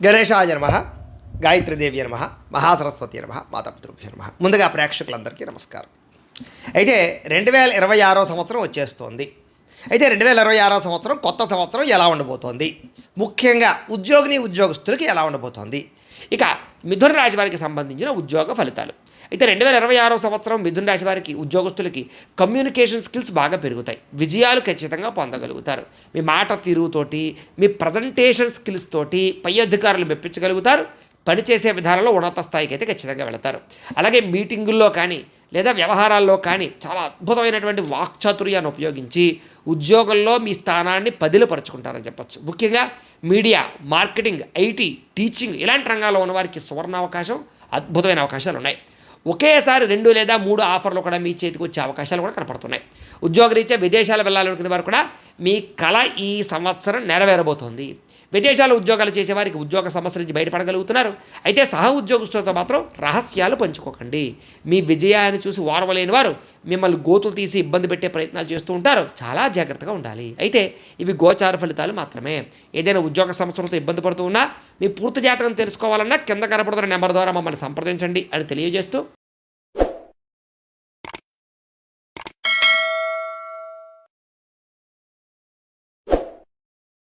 గణేశాయ నమః, గాయత్రీదేవి నమః, మహాసరస్వతి నమః, మాతాపితృభ్యో నమః. ముందుగా ప్రేక్షకులందరికీ నమస్కారం. అయితే 2026 సంవత్సరం వచ్చేస్తోంది. అయితే 2026 సంవత్సరం కొత్త సంవత్సరం ఎలా ఉండబోతోంది, ముఖ్యంగా ఉద్యోగస్తులకి ఎలా ఉండబోతోంది, ఇక మిథున రాశి వారికి సంబంధించిన ఉద్యోగ ఫలితాలు. అయితే 2026 సంవత్సరం మిథున రాశి వారికి ఉద్యోగస్తులకి కమ్యూనికేషన్ స్కిల్స్ బాగా పెరుగుతాయి. విజయాలు ఖచ్చితంగా పొందగలుగుతారు. మీ మాట తీరుతోటి, మీ ప్రజెంటేషన్ స్కిల్స్ తోటి పై అధికారులు మెప్పించగలుగుతారు. పనిచేసే విధానంలో ఉన్నత స్థాయికి అయితే ఖచ్చితంగా వెళతారు. అలాగే మీటింగుల్లో కానీ లేదా వ్యవహారాల్లో కానీ చాలా అద్భుతమైనటువంటి వాక్చాతుర్యాన్ని ఉపయోగించి ఉద్యోగంలో మీ స్థానాన్ని పదిలపరుచుకుంటారని చెప్పచ్చు. ముఖ్యంగా మీడియా, మార్కెటింగ్, ఐటీ, టీచింగ్ ఇలాంటి రంగాల్లో ఉన్న వారికి సువర్ణావకాశం, అద్భుతమైన అవకాశాలు ఉన్నాయి. ఒకేసారి 2 లేదా 3 ఆఫర్లు కూడా మీ చేతికి వచ్చే అవకాశాలు కూడా కనపడుతున్నాయి. ఉద్యోగరీత్యా విదేశాలు వెళ్ళాలనుకునే వారు కూడా మీ కళ ఈ సంవత్సరం నెరవేరబోతోంది. విదేశాల్లో ఉద్యోగాలు చేసేవారికి ఉద్యోగ సమస్యల నుంచి బయటపడగలుగుతున్నారు. అయితే సహ ఉద్యోగస్తులతో మాత్రం రహస్యాలు పంచుకోకండి. మీ విజయాన్ని చూసి ఓర్వలేని వారు మిమ్మల్ని గోతులు తీసి ఇబ్బంది పెట్టే ప్రయత్నాలు చేస్తూ ఉంటారు. చాలా జాగ్రత్తగా ఉండాలి. అయితే ఇవి గోచార ఫలితాలు మాత్రమే. ఏదైనా ఉద్యోగ సమస్యలతో ఇబ్బంది పడుతూ ఉన్నా మీ పూర్తి జాతకం తెలుసుకోవాలన్నా కింద కనపడుతున్న నెంబర్ ద్వారా మమ్మల్ని సంప్రదించండి అని తెలియజేస్తూ